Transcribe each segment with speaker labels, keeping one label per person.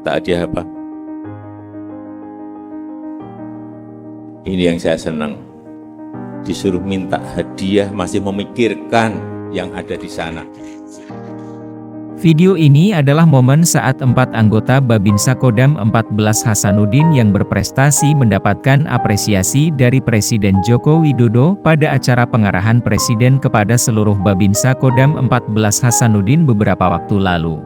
Speaker 1: Tak ada apa. Ini yang saya senang. Disuruh minta hadiah masih memikirkan yang ada di sana.
Speaker 2: Video ini adalah momen saat 4 anggota Babinsa Kodam 14 Hasanuddin yang berprestasi mendapatkan apresiasi dari Presiden Joko Widodo pada acara pengarahan Presiden kepada seluruh Babinsa Kodam 14 Hasanuddin beberapa waktu lalu.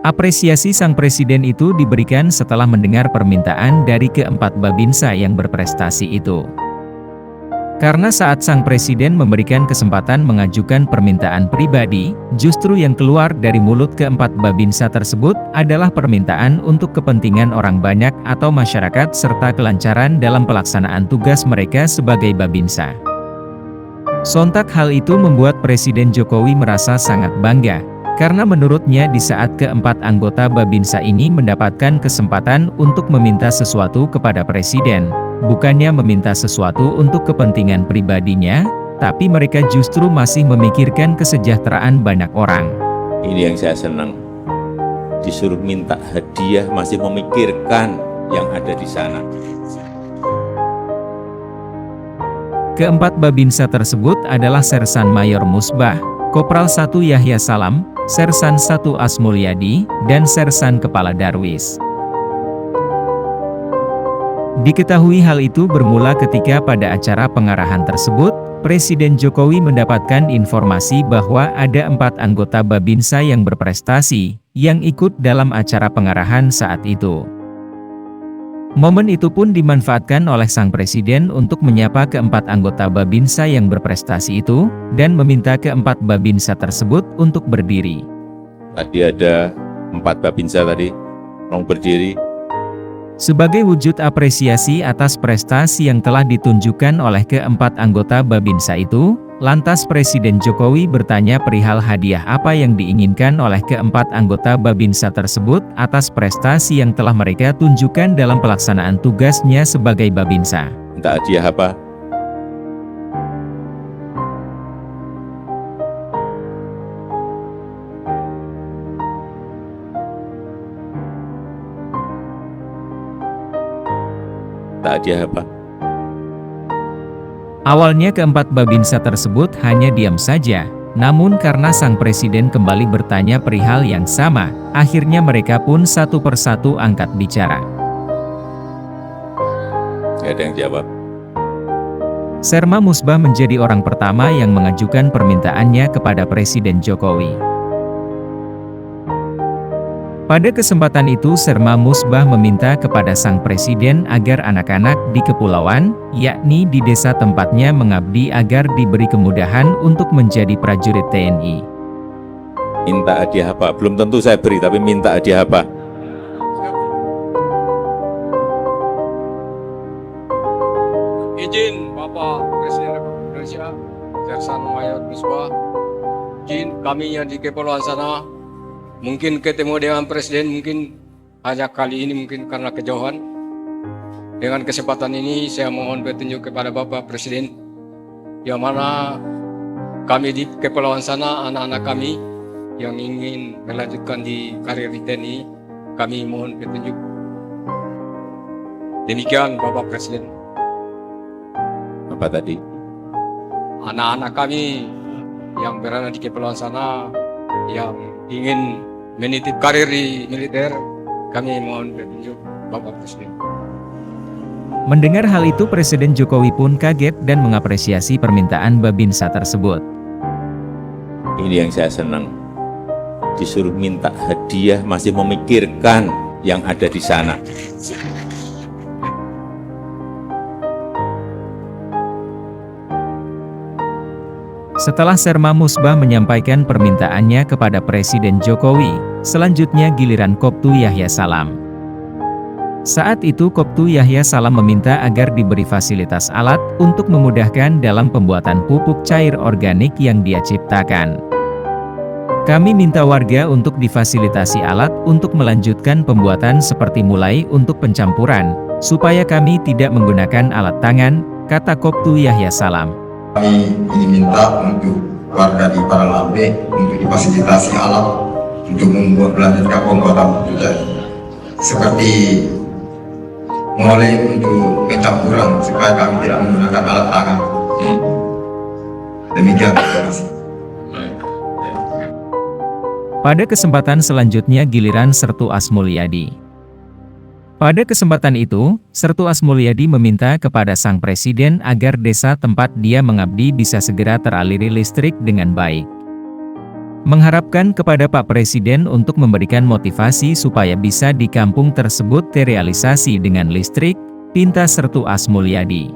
Speaker 2: Apresiasi sang Presiden itu diberikan setelah mendengar permintaan dari keempat Babinsa yang berprestasi itu. Karena saat sang Presiden memberikan kesempatan mengajukan permintaan pribadi, justru yang keluar dari mulut keempat Babinsa tersebut adalah permintaan untuk kepentingan orang banyak atau masyarakat serta kelancaran dalam pelaksanaan tugas mereka sebagai Babinsa. Sontak hal itu membuat Presiden Jokowi merasa sangat bangga, karena menurutnya di saat keempat anggota Babinsa ini mendapatkan kesempatan untuk meminta sesuatu kepada Presiden, bukannya meminta sesuatu untuk kepentingan pribadinya, tapi mereka justru masih memikirkan kesejahteraan banyak orang.
Speaker 1: Ini yang saya senang. Disuruh minta hadiah masih memikirkan yang ada di sana.
Speaker 2: Keempat Babinsa tersebut adalah Sersan Mayor Musbah, Kopral 1 Yahya Salam, Sersan 1 Asmulyadi, dan Sersan Kepala Darwis. Diketahui hal itu bermula ketika pada acara pengarahan tersebut, Presiden Jokowi mendapatkan informasi bahwa ada 4 anggota Babinsa yang berprestasi, yang ikut dalam acara pengarahan saat itu. Momen itu pun dimanfaatkan oleh sang Presiden untuk menyapa keempat anggota Babinsa yang berprestasi itu, dan meminta keempat Babinsa tersebut untuk berdiri.
Speaker 1: Tadi ada 4 Babinsa tadi, tolong berdiri.
Speaker 2: Sebagai wujud apresiasi atas prestasi yang telah ditunjukkan oleh keempat anggota Babinsa itu, lantas Presiden Jokowi bertanya perihal hadiah apa yang diinginkan oleh keempat anggota Babinsa tersebut atas prestasi yang telah mereka tunjukkan dalam pelaksanaan tugasnya sebagai Babinsa.
Speaker 1: Minta hadiah apa? Tak ada apa.
Speaker 2: Awalnya keempat Babinsa tersebut hanya diam saja, namun karena sang Presiden kembali bertanya perihal yang sama, akhirnya mereka pun satu persatu angkat bicara.
Speaker 1: Gak ada yang jawab.
Speaker 2: Serma Musbah menjadi orang pertama yang mengajukan permintaannya kepada Presiden Jokowi. Pada kesempatan itu Serma Musbah meminta kepada sang Presiden agar anak-anak di kepulauan, yakni di desa tempatnya mengabdi agar diberi kemudahan untuk menjadi prajurit TNI.
Speaker 1: Minta hadiah apa? Belum tentu saya beri, tapi minta hadiah apa?
Speaker 3: Izin Bapak Presiden Republik Indonesia, Sersan Mayor Musbah, izin kami yang di kepulauan sana, mungkin ketemu dengan Presiden, mungkin hanya kali ini, mungkin karena kejauhan. Dengan kesempatan ini saya mohon petunjuk kepada Bapak Presiden, yang mana kami di kepulauan sana, anak-anak kami yang ingin melanjutkan di karir di TNI, kami mohon petunjuk. Demikian Bapak Presiden.
Speaker 1: Apa tadi?
Speaker 3: Anak-anak kami yang berada di kepulauan sana, yang ingin menitip karir di militer, kami mohon petunjuk Bapak Presiden.
Speaker 2: Mendengar hal itu Presiden Jokowi pun kaget dan mengapresiasi permintaan Babinsa tersebut.
Speaker 1: Ini yang saya senang. Disuruh minta hadiah masih memikirkan yang ada di sana.
Speaker 2: Setelah Serma Musbah menyampaikan permintaannya kepada Presiden Jokowi, selanjutnya giliran Koptu Yahya Salam. Saat itu Koptu Yahya Salam meminta agar diberi fasilitas alat untuk memudahkan dalam pembuatan pupuk cair organik yang dia ciptakan. Kami minta warga untuk difasilitasi alat untuk melanjutkan pembuatan seperti mulai untuk pencampuran, supaya kami tidak menggunakan alat tangan, kata Koptu Yahya Salam.
Speaker 4: Kami ini minta untuk warga di Paralambe untuk difasilitasi alat untuk membuat melanjutkan pembuatan tugas seperti mulai untuk pencampuran supaya kami tidak menggunakan alat tangan. Demikian, terima kasih.
Speaker 2: Pada kesempatan selanjutnya giliran Sertu Asmulyadi. Pada kesempatan itu, Sertu Asmulyadi meminta kepada Sang Presiden agar desa tempat dia mengabdi bisa segera teraliri listrik dengan baik. Mengharapkan kepada Pak Presiden untuk memberikan motivasi supaya bisa di kampung tersebut terrealisasi dengan listrik, pinta Sertu Asmulyadi.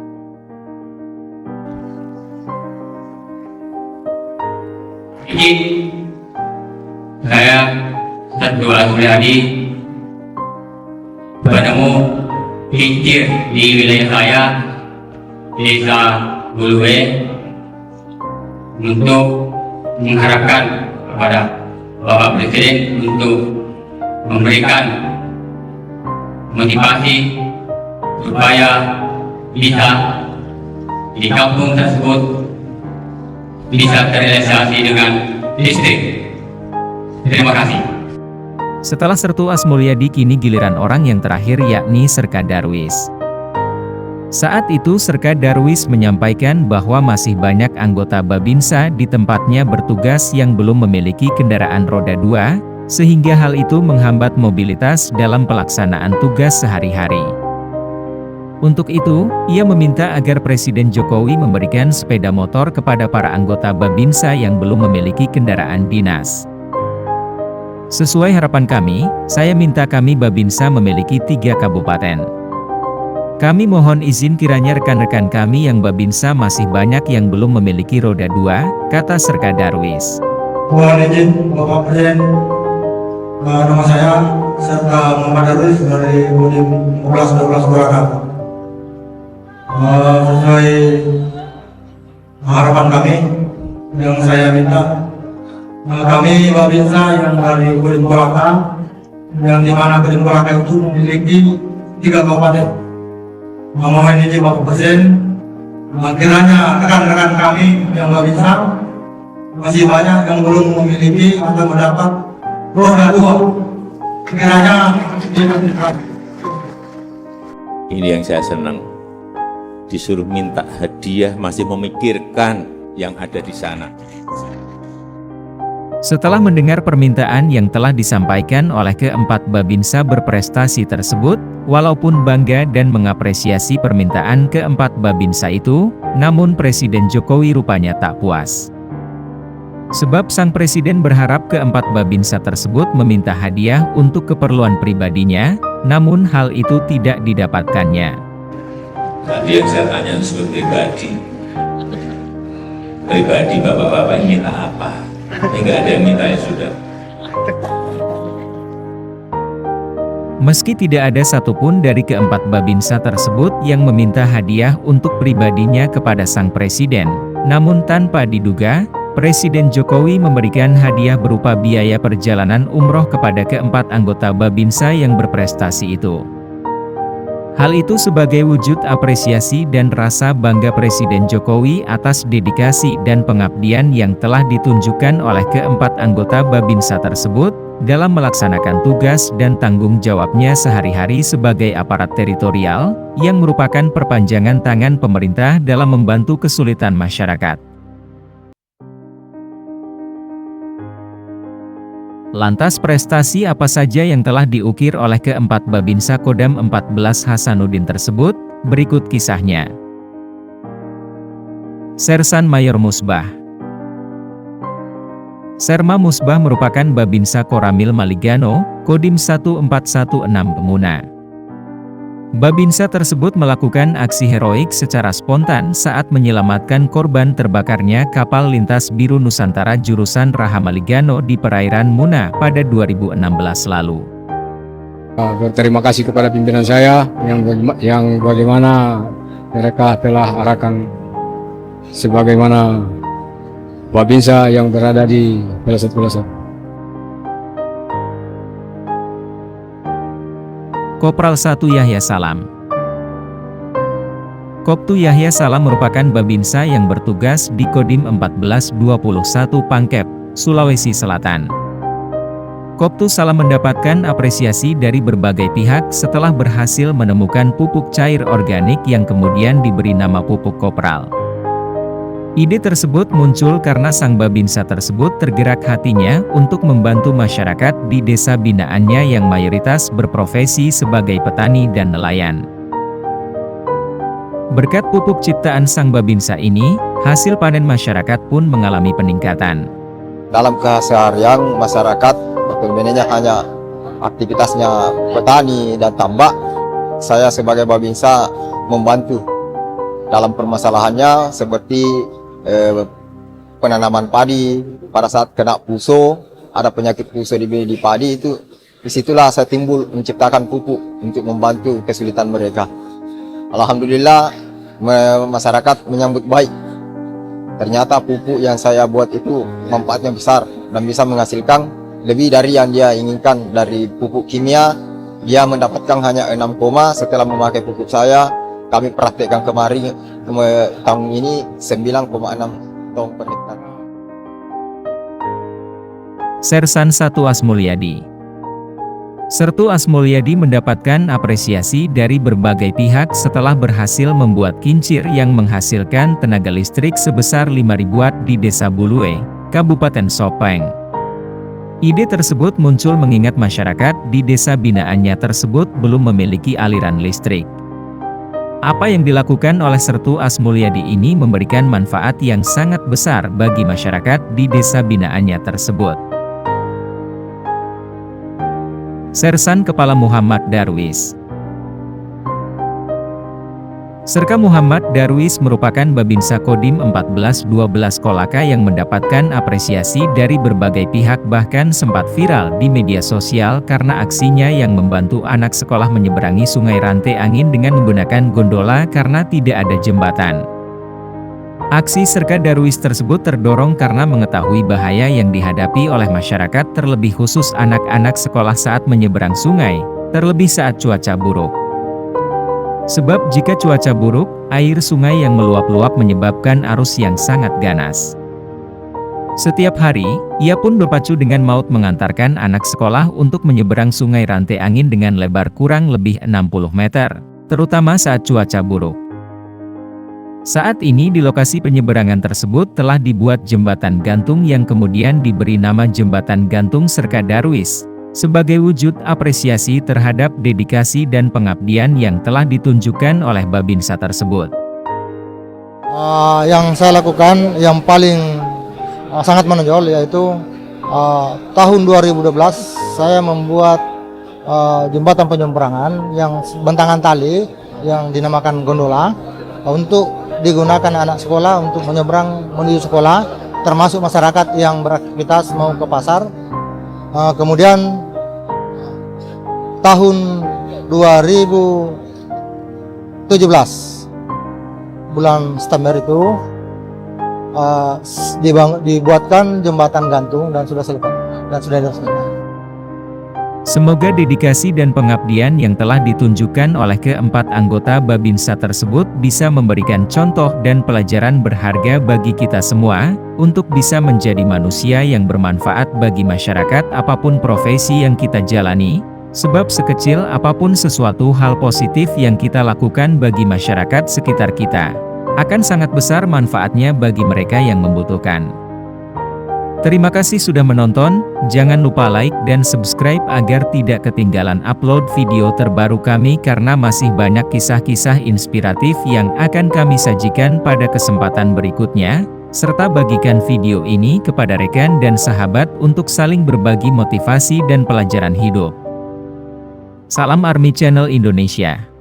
Speaker 5: Izin saya Sertu Asmulyadi bertemu hijir di wilayah saya, Desa Bulue, untuk mengharapkan kepada Bapak Presiden untuk memberikan motivasi supaya bisa di kampung tersebut bisa terrealisasi dengan listrik. Terima kasih.
Speaker 2: Setelah Sertu Asmulyadi kini giliran orang yang terakhir yakni Serka Darwis. Saat itu Serka Darwis menyampaikan bahwa masih banyak anggota Babinsa di tempatnya bertugas yang belum memiliki kendaraan roda 2, sehingga hal itu menghambat mobilitas dalam pelaksanaan tugas sehari-hari. Untuk itu, ia meminta agar Presiden Jokowi memberikan sepeda motor kepada para anggota Babinsa yang belum memiliki kendaraan dinas. Sesuai harapan kami, saya minta kami Babinsa memiliki 3 kabupaten. Kami mohon izin kiranya rekan-rekan kami yang Babinsa masih banyak yang belum memiliki roda 2, kata Serka Darwis.
Speaker 6: Mohon izin Bapak Presiden, nama saya Serka Muhammad Darwis dari Kodim 1112 Burakan. Sesuai harapan kami yang saya minta, kami Babinsa yang dari Kodim Burakan, yang dimana Kodim Burakan itu memiliki 3 kabupaten. Mohon izin Bapak Presiden, kiranya rekan-rekan kami yang Babinsa masih banyak yang belum memiliki atau mendapat roda 2. Kiranya
Speaker 1: Ini yang saya senang. Disuruh minta hadiah masih memikirkan yang ada di sana.
Speaker 2: Setelah mendengar permintaan yang telah disampaikan oleh keempat Babinsa berprestasi tersebut, walaupun bangga dan mengapresiasi permintaan keempat Babinsa itu, namun Presiden Jokowi rupanya tak puas. Sebab Sang Presiden berharap keempat Babinsa tersebut meminta hadiah untuk keperluan pribadinya, namun hal itu tidak didapatkannya.
Speaker 1: Tadi yang saya tanya sebagai pribadi. Pribadi bapak-bapak minta apa? Enggak ada yang minta, ya sudah.
Speaker 2: Meski tidak ada satupun dari keempat Babinsa tersebut yang meminta hadiah untuk pribadinya kepada Sang Presiden, namun tanpa diduga, Presiden Jokowi memberikan hadiah berupa biaya perjalanan umroh kepada keempat anggota Babinsa yang berprestasi itu. Hal itu sebagai wujud apresiasi dan rasa bangga Presiden Jokowi atas dedikasi dan pengabdian yang telah ditunjukkan oleh keempat anggota Babinsa tersebut dalam melaksanakan tugas dan tanggung jawabnya sehari-hari sebagai aparat teritorial, yang merupakan perpanjangan tangan pemerintah dalam membantu kesulitan masyarakat. Lantas prestasi apa saja yang telah diukir oleh keempat Babinsa Kodam 14 Hasanuddin tersebut? Berikut kisahnya. Sersan Mayor Musbah. Serma Musbah merupakan Babinsa Koramil Maligano, Kodim 1416 Pemuna. Babinsa tersebut melakukan aksi heroik secara spontan saat menyelamatkan korban terbakarnya kapal lintas biru Nusantara jurusan Raha Maligano di perairan Muna pada 2016 lalu.
Speaker 3: Berterima kasih kepada pimpinan saya yang bagaimana mereka telah arahkan sebagaimana Babinsa yang berada di pelosok-pelosok.
Speaker 2: Kopral 1 Yahya Salam. Koptu Yahya Salam merupakan Babinsa yang bertugas di Kodim 1421 Pangkep, Sulawesi Selatan. Koptu Salam mendapatkan apresiasi dari berbagai pihak setelah berhasil menemukan pupuk cair organik yang kemudian diberi nama pupuk kopral. Ide tersebut muncul karena sang Babinsa tersebut tergerak hatinya untuk membantu masyarakat di desa binaannya yang mayoritas berprofesi sebagai petani dan nelayan. Berkat pupuk ciptaan sang Babinsa ini, hasil panen masyarakat pun mengalami peningkatan.
Speaker 7: Dalam keseharian masyarakat, sebenarnya hanya aktivitasnya petani dan tambak. Saya sebagai Babinsa membantu dalam permasalahannya seperti penanaman padi. Pada saat kena puso, ada penyakit puso di padi itu, disitulah saya timbul menciptakan pupuk untuk membantu kesulitan mereka. Alhamdulillah masyarakat menyambut baik. Ternyata pupuk yang saya buat itu manfaatnya besar dan bisa menghasilkan lebih dari yang dia inginkan. Dari pupuk kimia, dia mendapatkan hanya 6, setelah memakai pupuk saya, kami praktekkan kemarin tahun ini 9,6 ton per hektar.
Speaker 2: Sersan 1 Asmulyadi. Sertu Asmulyadi mendapatkan apresiasi dari berbagai pihak setelah berhasil membuat kincir yang menghasilkan tenaga listrik sebesar 5.000 watt di Desa Bulue, Kabupaten Sopeng. Ide tersebut muncul mengingat masyarakat di desa binaannya tersebut belum memiliki aliran listrik. Apa yang dilakukan oleh Sertu Asmulyadi ini memberikan manfaat yang sangat besar bagi masyarakat di desa binaannya tersebut. Sersan Kepala Muhammad Darwis. Serka Muhammad Darwis merupakan Babinsa Kodim 1412 Kolaka yang mendapatkan apresiasi dari berbagai pihak, bahkan sempat viral di media sosial karena aksinya yang membantu anak sekolah menyeberangi Sungai Rantai Angin dengan menggunakan gondola karena tidak ada jembatan. Aksi Serka Darwis tersebut terdorong karena mengetahui bahaya yang dihadapi oleh masyarakat, terlebih khusus anak-anak sekolah saat menyeberang sungai, terlebih saat cuaca buruk. Sebab jika cuaca buruk, air sungai yang meluap-luap menyebabkan arus yang sangat ganas. Setiap hari, ia pun berpacu dengan maut mengantarkan anak sekolah untuk menyeberang Sungai Rantai Angin dengan lebar kurang lebih 60 meter, terutama saat cuaca buruk. Saat ini di lokasi penyeberangan tersebut telah dibuat jembatan gantung yang kemudian diberi nama Jembatan Gantung Serka Darwis, sebagai wujud apresiasi terhadap dedikasi dan pengabdian yang telah ditunjukkan oleh Babinsa tersebut.
Speaker 6: Yang saya lakukan yang paling sangat menonjol yaitu tahun 2012 saya membuat jembatan penyeberangan yang bentangan tali yang dinamakan gondola untuk digunakan anak sekolah untuk menyeberang menuju sekolah, termasuk masyarakat yang beraktivitas mau ke pasar. Kemudian tahun 2017 bulan September itu dibuatkan jembatan gantung dan sudah selesai.
Speaker 2: Semoga dedikasi dan pengabdian yang telah ditunjukkan oleh keempat anggota Babinsa tersebut bisa memberikan contoh dan pelajaran berharga bagi kita semua, untuk bisa menjadi manusia yang bermanfaat bagi masyarakat apapun profesi yang kita jalani, sebab sekecil apapun sesuatu hal positif yang kita lakukan bagi masyarakat sekitar kita, akan sangat besar manfaatnya bagi mereka yang membutuhkan. Terima kasih sudah menonton, jangan lupa like dan subscribe agar tidak ketinggalan upload video terbaru kami karena masih banyak kisah-kisah inspiratif yang akan kami sajikan pada kesempatan berikutnya, serta bagikan video ini kepada rekan dan sahabat untuk saling berbagi motivasi dan pelajaran hidup. Salam Army Channel Indonesia.